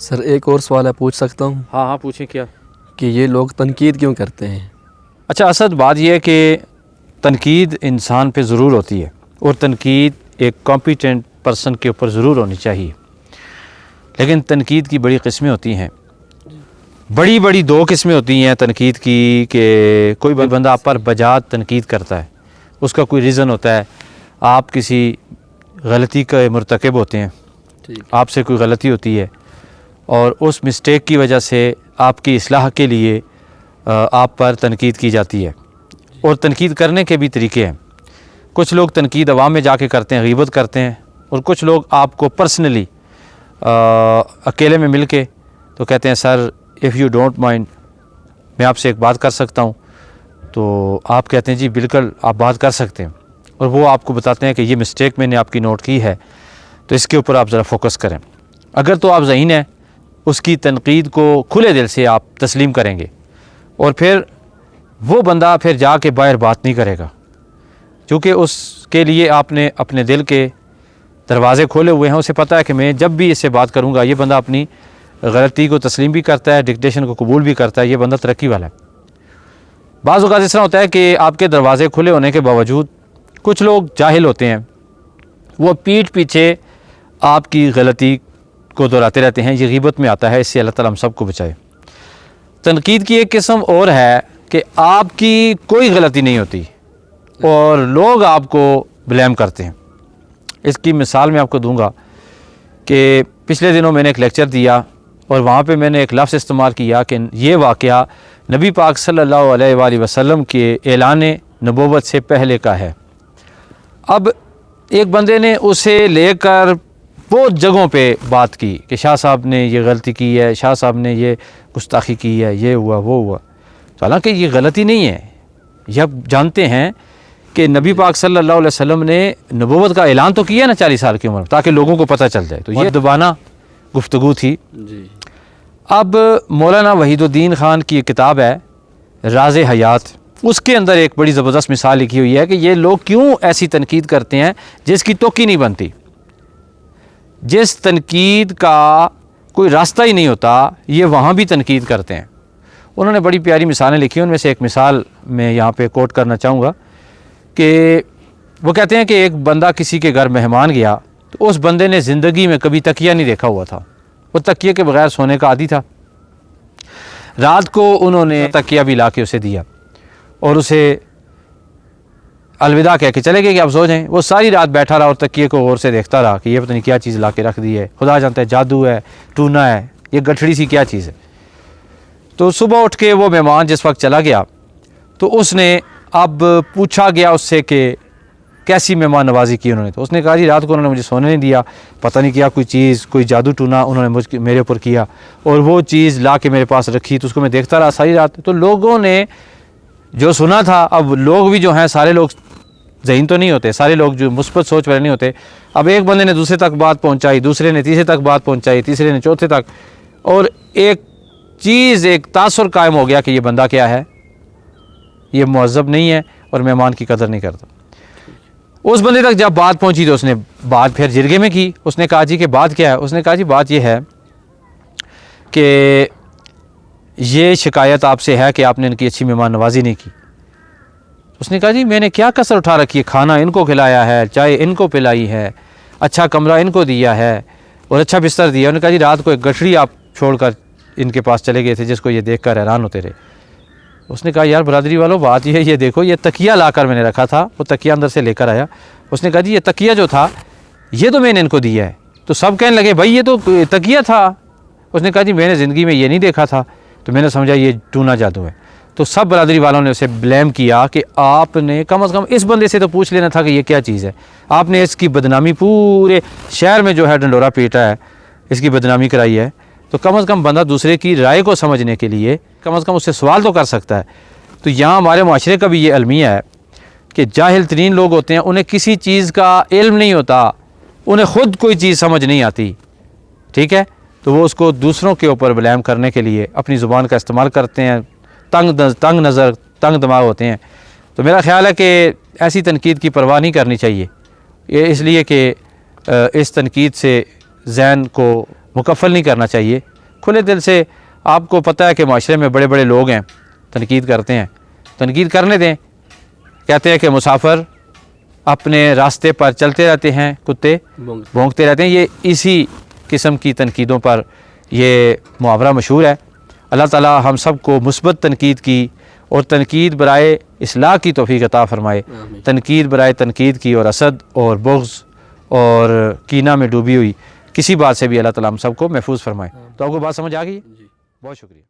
سر ایک اور سوال ہے، پوچھ سکتا ہوں؟ ہاں ہاں پوچھیں کیا؟ کہ یہ لوگ تنقید کیوں کرتے ہیں؟ اچھا، اصل بات یہ ہے کہ تنقید انسان پہ ضرور ہوتی ہے، اور تنقید ایک کمپیٹنٹ پرسن کے اوپر ضرور ہونی چاہیے، لیکن تنقید کی بڑی قسمیں ہوتی ہیں۔ بڑی دو قسمیں ہوتی ہیں تنقید کی، کہ کوئی بندہ آپ پر بجات تنقید کرتا ہے، اس کا کوئی ریزن ہوتا ہے، آپ کسی غلطی کا مرتکب ہوتے ہیں، آپ سے کوئی غلطی ہوتی ہے اور اس مسٹیک کی وجہ سے آپ کی اصلاح کے لیے آپ پر تنقید کی جاتی ہے۔ اور تنقید کرنے کے بھی طریقے ہیں۔ کچھ لوگ تنقید عوام میں جا کے کرتے ہیں، غیبت کرتے ہیں، اور کچھ لوگ آپ کو پرسنلی اکیلے میں مل کے تو کہتے ہیں sir if you don't mind میں آپ سے ایک بات کر سکتا ہوں، تو آپ کہتے ہیں جی بالکل آپ بات کر سکتے ہیں، اور وہ آپ کو بتاتے ہیں کہ یہ مسٹیک میں نے آپ کی نوٹ کی ہے، تو اس کے اوپر آپ ذرا فوکس کریں۔ اگر تو آپ ذہین ہیں، اس کی تنقید کو کھلے دل سے آپ تسلیم کریں گے، اور پھر وہ بندہ پھر جا کے باہر بات نہیں کرے گا، کیونکہ اس کے لیے آپ نے اپنے دل کے دروازے کھولے ہوئے ہیں۔ اسے پتہ ہے کہ میں جب بھی اس سے بات کروں گا، یہ بندہ اپنی غلطی کو تسلیم بھی کرتا ہے، ڈکٹیشن کو قبول بھی کرتا ہے، یہ بندہ ترقی والا ہے۔ بعض اوقات اس طرح ہوتا ہے کہ آپ کے دروازے کھلے ہونے کے باوجود کچھ لوگ جاہل ہوتے ہیں، وہ پیٹھ پیچھے آپ کی غلطی کو دہراتے رہتے ہیں۔ یہ غیبت میں آتا ہے، اس سے اللہ تعالیٰ ہم سب کو بچائے۔ تنقید کی ایک قسم اور ہے کہ آپ کی کوئی غلطی نہیں ہوتی اور لوگ آپ کو بلیم کرتے ہیں۔ اس کی مثال میں آپ کو دوں گا کہ پچھلے دنوں میں نے ایک لیکچر دیا، اور وہاں پہ میں نے ایک لفظ استعمال کیا کہ یہ واقعہ نبی پاک صلی اللہ علیہ وآلہ وسلم کے اعلان نبوت سے پہلے کا ہے۔ اب ایک بندے نے اسے لے کر بہت جگہوں پہ بات کی کہ شاہ صاحب نے یہ غلطی کی ہے، شاہ صاحب نے یہ گستاخی کی ہے، یہ ہوا وہ ہوا۔ حالانکہ یہ غلطی نہیں ہے، یہ آپ جانتے ہیں کہ نبی پاک صلی اللہ علیہ وسلم نے نبوت کا اعلان تو کیا نا 40 سال کی عمر، تاکہ لوگوں کو پتہ چل جائے، تو یہ مؤدبانہ گفتگو تھی۔ اب مولانا وحید الدین خان کی ایک کتاب ہے راز حیات، اس کے اندر ایک بڑی زبردست مثال لکھی ہوئی ہے کہ یہ لوگ کیوں ایسی تنقید کرتے ہیں جس کی توقع نہیں بنتی، جس تنقید کا کوئی راستہ ہی نہیں ہوتا، یہ وہاں بھی تنقید کرتے ہیں۔ انہوں نے بڑی پیاری مثالیں لکھی، ان میں سے ایک مثال میں یہاں پہ کوٹ کرنا چاہوں گا کہ وہ کہتے ہیں کہ ایک بندہ کسی کے گھر مہمان گیا، تو اس بندے نے زندگی میں کبھی تکیہ نہیں دیکھا ہوا تھا، وہ تکیے کے بغیر سونے کا عادی تھا۔ رات کو انہوں نے تکیہ بھی لا کے اسے دیا اور اسے الوداع کہہ کے چلے گئے کہ آپ سو جائیں۔ وہ ساری رات بیٹھا رہا اور تکیے کو غور سے دیکھتا رہا کہ یہ پتہ نہیں کیا چیز لا کے رکھ دی ہے، خدا جانتا ہے جادو ہے، ٹونا ہے، یہ گٹھڑی سی کیا چیز ہے۔ تو صبح اٹھ کے وہ مہمان جس وقت چلا گیا، تو اس نے اب پوچھا گیا اس سے کہ کیسی مہمان نوازی کی انہوں نے، تو اس نے کہا جی رات کو انہوں نے مجھے سونے نہیں دیا، پتہ نہیں کیا کوئی چیز، کوئی جادو ٹونا انہوں نے میرے اوپر کیا، اور وہ چیز لا کے میرے پاس رکھی، تو اس کو میں دیکھتا رہا ساری رات۔ تو لوگوں نے جو سنا تھا، اب لوگ بھی جو ہیں سارے لوگ ذہین تو نہیں ہوتے، سارے لوگ جو مثبت سوچ والے نہیں ہوتے، اب ایک بندے نے دوسرے تک بات پہنچائی، دوسرے نے تیسرے تک بات پہنچائی، تیسرے نے چوتھے تک، اور ایک چیز، ایک تاثر قائم ہو گیا کہ یہ بندہ کیا ہے، یہ مہذب نہیں ہے اور مہمان کی قدر نہیں کرتا۔ اس بندے تک جب بات پہنچی تو اس نے بات پھر جرگے میں کی۔ اس نے کہا جی کہ بات کیا ہے؟ اس نے کہا جی بات یہ ہے کہ یہ شکایت آپ سے ہے کہ آپ نے ان کی اچھی مہمان نوازی نہیں کی۔ اس نے کہا جی میں نے کیا کسر اٹھا رکھی ہے، کھانا ان کو کھلایا ہے، چائے ان کو پلائی ہے، اچھا کمرہ ان کو دیا ہے اور اچھا بستر دیا۔ انہوں نے کہا جی رات کو ایک گٹھڑی آپ چھوڑ کر ان کے پاس چلے گئے تھے جس کو یہ دیکھ کر حیران ہوتے رہے۔ اس نے کہا یار برادری والوں بات یہ ہے، یہ دیکھو یہ تکیہ لا کر میں نے رکھا تھا، وہ تکیہ اندر سے لے کر آیا۔ اس نے کہا جی یہ تکیہ جو تھا یہ تو میں نے ان کو دیا ہے۔ تو سب کہنے لگے بھائی یہ تو تکیہ تھا۔ اس نے کہا جی میں نے زندگی میں یہ نہیں دیکھا تھا، تو میں نے سمجھا یہ ٹونا جادو ہے۔ تو سب برادری والوں نے اسے بلیم کیا کہ آپ نے کم از کم اس بندے سے تو پوچھ لینا تھا کہ یہ کیا چیز ہے، آپ نے اس کی بدنامی پورے شہر میں جو ہے ڈنڈورا پیٹا ہے، اس کی بدنامی کرائی ہے۔ تو کم از کم بندہ دوسرے کی رائے کو سمجھنے کے لیے کم از کم اس سے سوال تو کر سکتا ہے۔ تو یہاں ہمارے معاشرے کا بھی یہ المیہ ہے کہ جاہل ترین لوگ ہوتے ہیں، انہیں کسی چیز کا علم نہیں ہوتا، انہیں خود کوئی چیز سمجھ نہیں آتی، ٹھیک ہے، تو وہ اس کو دوسروں کے اوپر بلیم کرنے کے لیے اپنی زبان کا استعمال کرتے ہیں، تنگ نظر، تنگ دماغ ہوتے ہیں۔ تو میرا خیال ہے کہ ایسی تنقید کی پرواہ نہیں کرنی چاہیے، یہ اس لیے کہ اس تنقید سے ذہن کو مکفل نہیں کرنا چاہیے. کھلے دل سے آپ کو پتہ ہے کہ معاشرے میں بڑے بڑے لوگ ہیں تنقید کرتے ہیں, تنقید کرنے دیں. کہتے ہیں کہ مسافر اپنے راستے پر چلتے رہتے ہیں, کتے بھونکتے رہتے ہیں. یہ اسی قسم کی تنقیدوں پر یہ محاورہ مشہور ہے. اللہ تعالی ہم سب کو مثبت تنقید کی اور تنقید برائے اصلاح کی توفیق عطا فرمائے. تنقید برائے تنقید کی اور حسد اور بغض اور کینہ میں ڈوبی ہوئی کسی بات سے بھی اللہ تعالی ہم سب کو محفوظ فرمائے. تو آپ کو بات سمجھ آ گئی؟ بہت شکریہ.